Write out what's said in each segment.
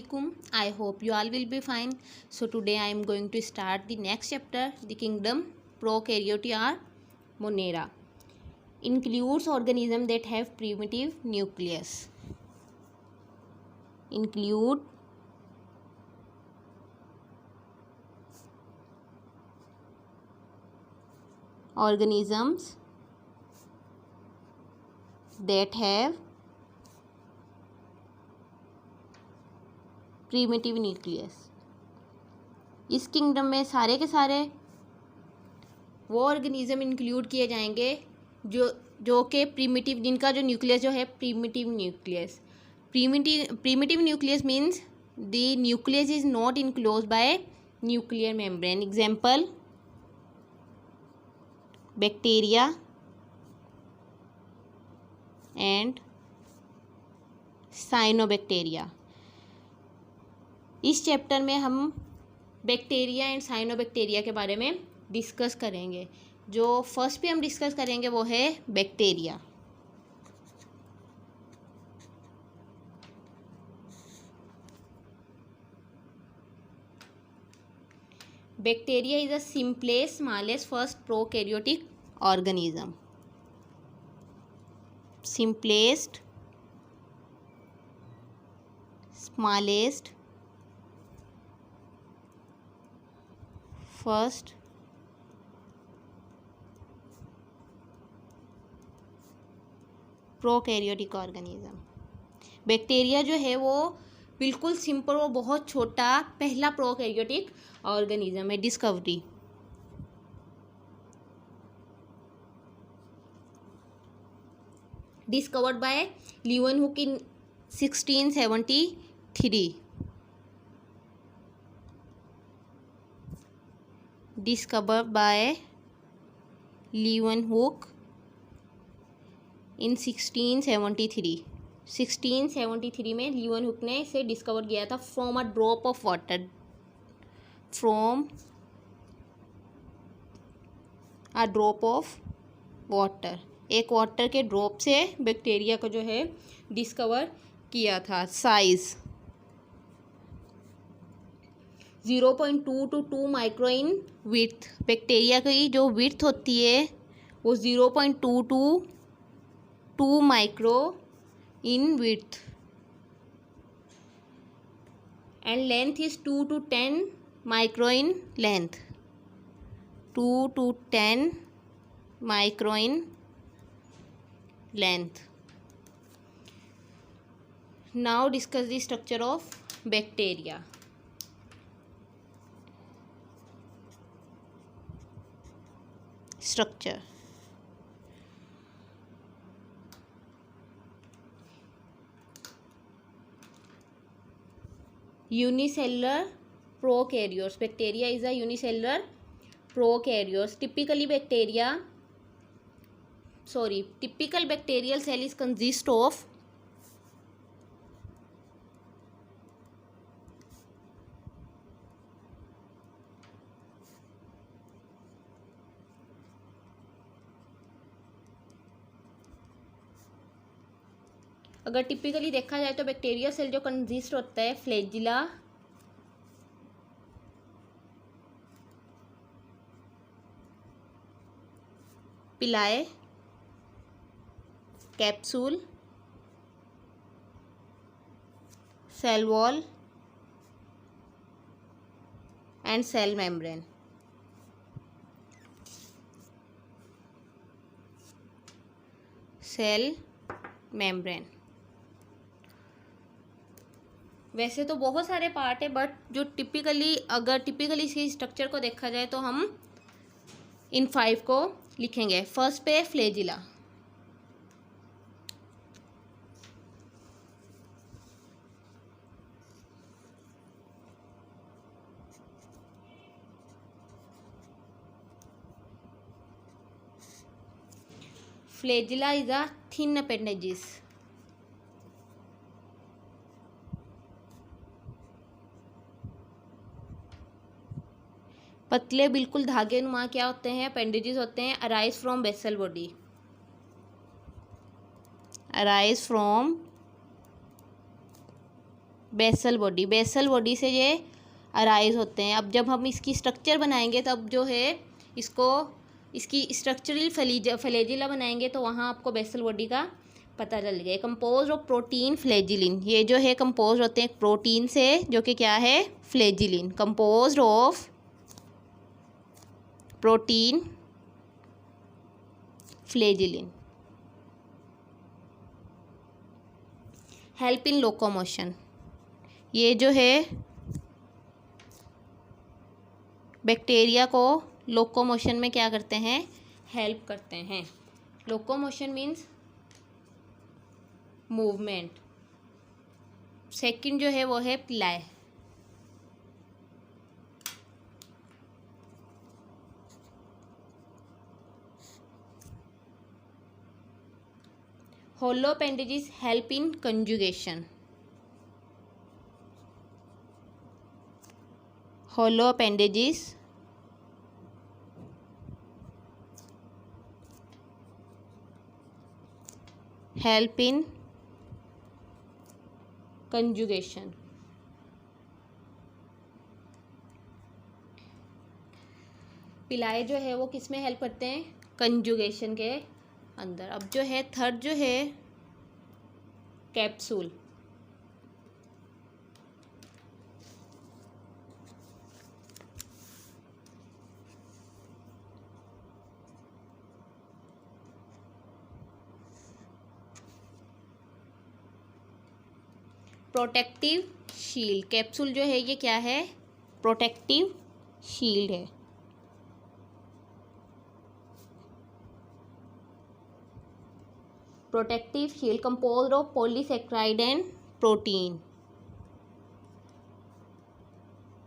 alaikum. I hope you all will be fine. So today I am going to start the next chapter, the kingdom Prokaryote or Monera. Includes organisms that have primitive nucleus. Include organisms that have primitive nucleus. इस kingdom में सारे के सारे वो organism include किए जाएंगे जो कि प्रीमिटिव, जिनका जो न्यूक्लियस जो है primitive nucleus. Primitive nucleus means the nucleus is not enclosed bye nuclear membrane. Example bacteria and cyanobacteria. इस चैप्टर में हम बैक्टीरिया एंड साइनोबैक्टीरिया के बारे में डिस्कस करेंगे। जो फर्स्ट पे हम डिस्कस करेंगे वो है bacteria. Bacteria is the simplest smallest first prokaryotic organism. Simplest smallest first prokaryotic organism. Bacteria जो है वो बिल्कुल सिंपल और बहुत छोटा पहला प्रोकैरियोटिक ऑर्गेनिज्म है। Discovery discovered by Leeuwenhoek in 1673। discovered by Leeuwenhoek in 1673। 1673 में लीवनहुक ने इसे डिस्कवर किया था from a drop of water. From a drop of water, एक वाटर के ड्रॉप से बैक्टीरिया को जो है डिस्कवर किया था। Size 0.2 to 2 micro in width. Bacteria की जो विड्थ होती है वो 0.2 to 2 micro in width and length is 2 to 10 micro in length. 2 to 10 micro in length. Now discuss the structure of bacteria. Structure unicellular prokaryotes. Bacteria is a unicellular prokaryotes. Typical bacterial cell is consist of अगर typically देखा जाए तो bacteria cell जो consist होता है flagella, pili, capsule, cell wall and cell membrane. Cell membrane. वैसे तो बहुत सारे पार्ट है बट जो टिपिकली इसके स्ट्रक्चर को देखा जाए तो हम इन 5 को लिखेंगे। फर्स्ट पे flagella. Flagella is a thin appendages. पतले बिल्कुल धागे नुमा क्या होते हैं, अपेंडेजेस होते हैं। Arise from basal body. Arise from basal body, basal body से ये अराइज होते हैं। अब जब हम इसकी स्ट्रक्चर बनाएंगे तब जो है इसको इसकी स्ट्रक्चरल फ्लैजिला बनाएंगे तो वहाँ आपको बेसल बॉडी का पता चल गया। कंपोज ऑफ प्रोटीन फ्लैजिलिन, ये जो है कंपोज होते हैं प्रोटीन से जो कि क्या है flagellin. Compose of protein flagellin help in locomotion, ये जो है बैक्टीरिया को लोकोमोशन में क्या करते हैं, हेल्प करते हैं। Locomotion means movement. सेकंड जो है वो है पिलाए, hollow appendages help in conjugation, hollow appendages help in conjugation। पिलाए जो है वो किस में हेल्प करते हैं, कंजुगेशन के अंदर। अब जो है थर्ड जो है कैप्सूल, प्रोटेक्टिव शील्ड। कैप्सूल जो है ये क्या है, प्रोटेक्टिव शील्ड है। Protective shield composed of polysaccharide and protein,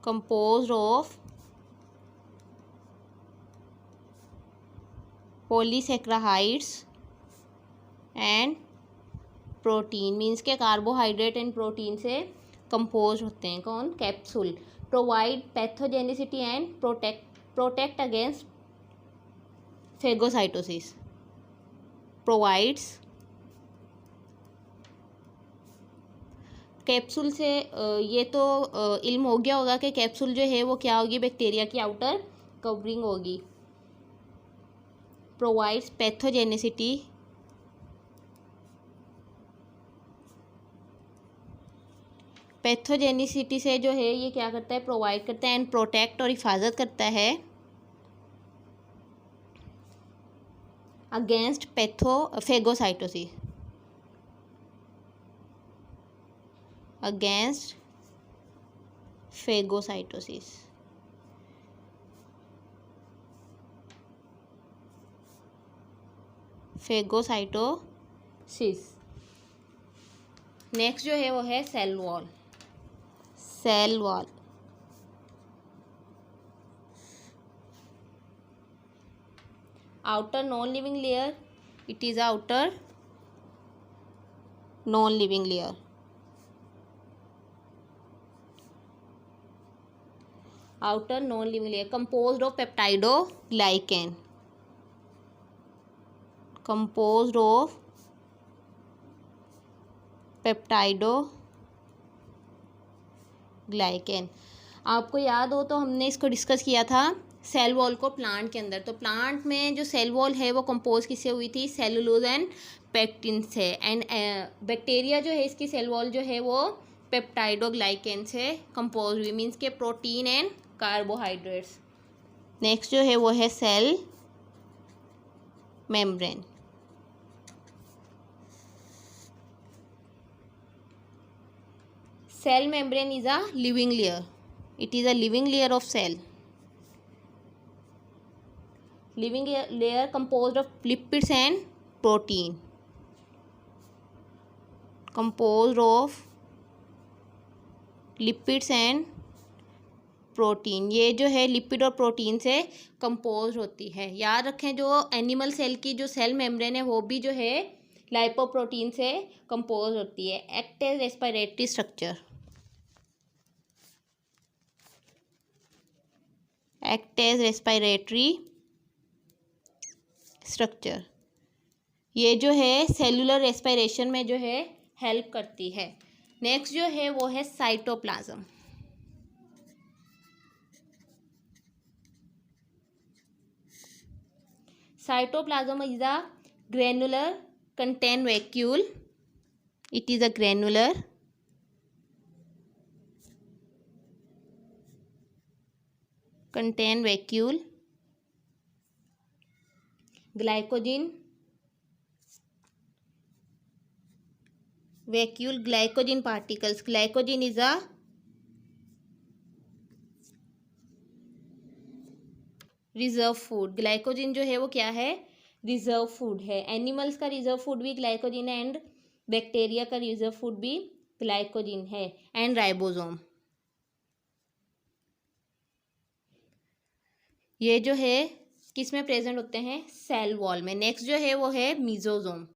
composed of polysaccharides and protein, means के कार्बोहाइड्रेट एंड प्रोटीन से कंपोज होते हैं। कौन, capsule. Provide pathogenicity and protect against phagocytosis, provides. Capsule से ये तो इल्म हो गया होगा कि कैप्सूल जो है वो क्या होगी, बैक्टीरिया की आउटर कवरिंग होगी। प्रोवाइड्स पैथोजेनिसिटी पैथोजेनिसिटी से जो है ये क्या करता है, प्रोवाइड करता है एंड प्रोटेक्ट और हिफाजत करता है against phagocytosis, against phagocytosis. Phagocytosis. Next जो है वो है cell wall, cell wall. outer non-living layer, it is outer non-living layer। outer non-living layer composed of peptidoglycan, composed of peptidoglycan. आपको याद हो तो हमने इसको डिस्कस किया था सेल वॉल को प्लांट के अंदर। तो प्लांट में जो सेल वॉल है वो कंपोज किससे हुई थी, सेलुलोज एंड पेक्टिन से। एंड बैक्टीरिया जो है इसकी सेल वॉल जो है वो पेप्टाइडोग्लाइकेन से कंपोज हुई, मीन्स के प्रोटीन एंड कार्बोहाइड्रेट्स। नेक्स्ट जो है वो है cell membrane. Cell membrane is a living layer. It is a living layer of cell. Living layer composed of lipids and protein. Composed of lipids and protein. ये जो है lipid और protein से compose होती है। याद रखें जो एनिमल सेल की जो सेल मेम्ब्रेन है वो भी जो है लाइपोप्रोटीन से कंपोज होती है। Act as respiratory structure, act as respiratory structure. ये जो है सेलुलर रेस्पिरेशन में जो है हेल्प करती है। नेक्स्ट जो है वो है cytoplasm. Cytoplasm is a granular contain vacuole. It is a granular contain vacuole glycogen vacuole glycogen particles। glycogen is a reserve food. Glycogen जो है वो क्या है, रिजर्व फूड है। एनिमल्स का रिजर्व फूड भी ग्लाइकोजन है एंड बैक्टीरिया का रिजर्व फूड भी ग्लाइकोजन है। एंड राइबोसोम, ये जो है किस में प्रेजेंट होते हैं, सेल वॉल में। नेक्स्ट जो है वो है मीजोसोम।